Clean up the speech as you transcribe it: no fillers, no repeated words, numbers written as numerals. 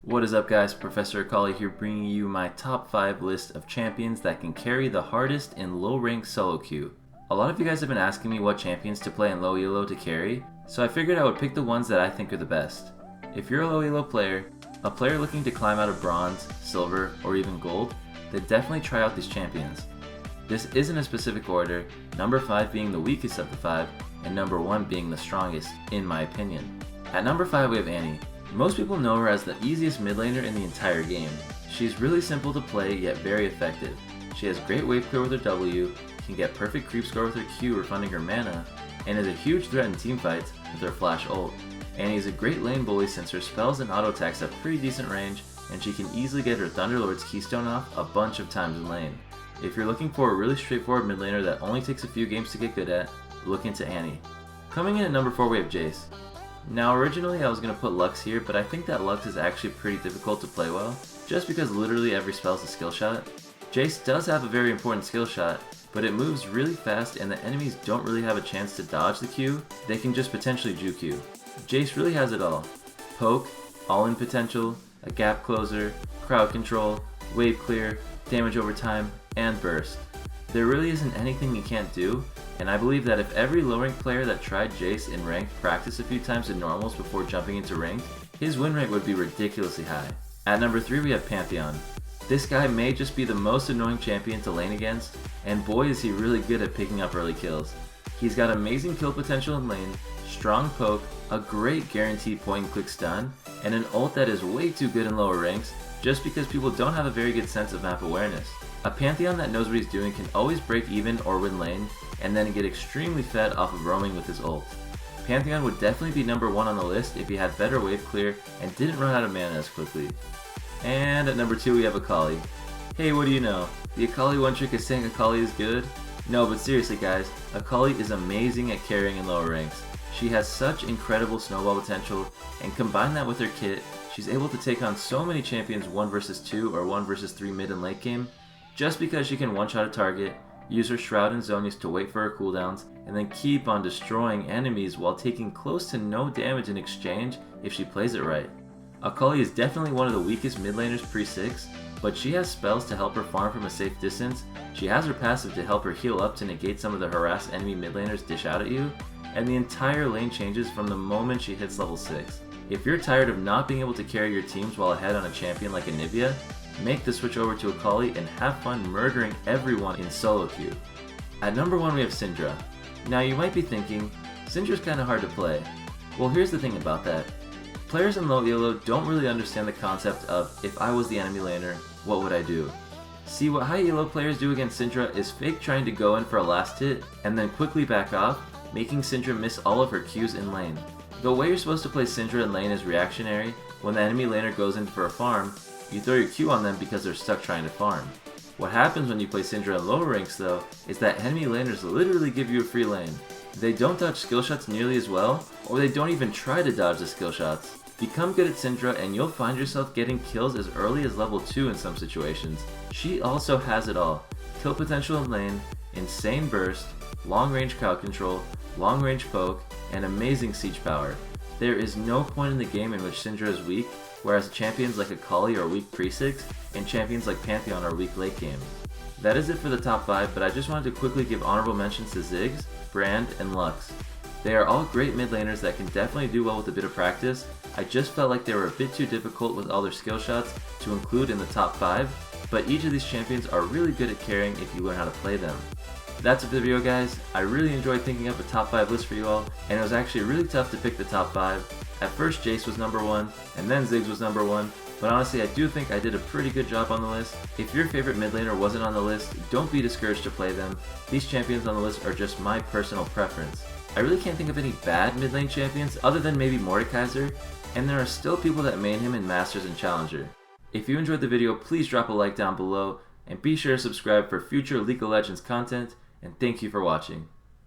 What is up guys, Professor Akali here bringing you my top 5 list of champions that can carry the hardest in low rank solo queue. A lot of you guys have been asking me what champions to play in low ELO to carry, so I figured I would pick the ones that I think are the best. If you're a low ELO player, a player looking to climb out of bronze, silver, or even gold, then definitely try out these champions. This isn't a specific order, number 5 being the weakest of the 5, and number 1 being the strongest, in my opinion. At number 5 we have Annie. Most people know her as the easiest mid laner in the entire game. She's really simple to play yet very effective. She has great wave clear with her W, can get perfect creep score with her Q refunding her mana, and is a huge threat in teamfights with her flash ult. Annie is a great lane bully since her spells and auto attacks have pretty decent range, and she can easily get her Thunderlord's keystone off a bunch of times in lane. If you're looking for a really straightforward mid laner that only takes a few games to get good at, look into Annie. Coming in at number 4 we have Jace. Now originally I was going to put Lux here, but I think that Lux is actually pretty difficult to play well, just because literally every spell is a skill shot. Jace does have a very important skill shot, but it moves really fast and the enemies don't really have a chance to dodge the Q, they can just potentially juke you. Jace really has it all. Poke, all-in potential, a gap closer, crowd control, wave clear, damage over time, and burst. There really isn't anything he can't do, and I believe that if every low rank player that tried Jace in ranked practiced a few times in normals before jumping into ranked, his win rate would be ridiculously high. At number 3 we have Pantheon. This guy may just be the most annoying champion to lane against, and boy is he really good at picking up early kills. He's got amazing kill potential in lane, strong poke, a great guaranteed point and click stun, and an ult that is way too good in lower ranks just because people don't have a very good sense of map awareness. A Pantheon that knows what he's doing can always break even or win lane, and then get extremely fed off of roaming with his ult. Pantheon would definitely be number 1 on the list if he had better wave clear and didn't run out of mana as quickly. And at number 2 we have Akali. Hey, what do you know? The Akali one trick is saying Akali is good? No, but seriously guys, Akali is amazing at carrying in lower ranks. She has such incredible snowball potential, and combine that with her kit, she's able to take on so many champions 1 vs 2 or 1 vs 3 mid and late game, just because she can one-shot a target, use her Shroud and Zonius to wait for her cooldowns, and then keep on destroying enemies while taking close to no damage in exchange if she plays it right. Akali is definitely one of the weakest mid laners pre-6, but she has spells to help her farm from a safe distance, she has her passive to help her heal up to negate some of the harassed enemy mid laners dish out at you, and the entire lane changes from the moment she hits level 6. If you're tired of not being able to carry your teams while ahead on a champion like Anivia, make the switch over to Akali and have fun murdering everyone in solo queue. At number 1 we have Syndra. Now you might be thinking, Syndra's kinda hard to play. Well, here's the thing about that. Players in low ELO don't really understand the concept of, if I was the enemy laner, what would I do? See, what high ELO players do against Syndra is fake trying to go in for a last hit and then quickly back off, making Syndra miss all of her Qs in lane. The way you're supposed to play Syndra in lane is reactionary. When the enemy laner goes in for a farm, you throw your Q on them because they're stuck trying to farm. What happens when you play Syndra in lower ranks though, is that enemy laners literally give you a free lane. They don't dodge skill shots nearly as well, or they don't even try to dodge the skill shots. Become good at Syndra and you'll find yourself getting kills as early as level 2 in some situations. She also has it all. Kill potential in lane, insane burst, long range crowd control, long range poke, and amazing siege power. There is no point in the game in which Syndra is weak, whereas champions like Akali are weak pre-6, and champions like Pantheon are weak late game. That is it for the top 5, but I just wanted to quickly give honorable mentions to Ziggs, Brand, and Lux. They are all great mid laners that can definitely do well with a bit of practice. I just felt like they were a bit too difficult with all their skill shots to include in the top 5, but each of these champions are really good at carrying if you learn how to play them. That's it for the video guys. I really enjoyed thinking up a top 5 list for you all, and it was actually really tough to pick the top 5. At first Jace was number 1, and then Ziggs was number 1, but honestly I do think I did a pretty good job on the list. If your favorite mid laner wasn't on the list, don't be discouraged to play them. These champions on the list are just my personal preference. I really can't think of any bad mid lane champions other than maybe Mordekaiser, and there are still people that main him in Masters and Challenger. If you enjoyed the video, please drop a like down below, and be sure to subscribe for future League of Legends content, and thank you for watching.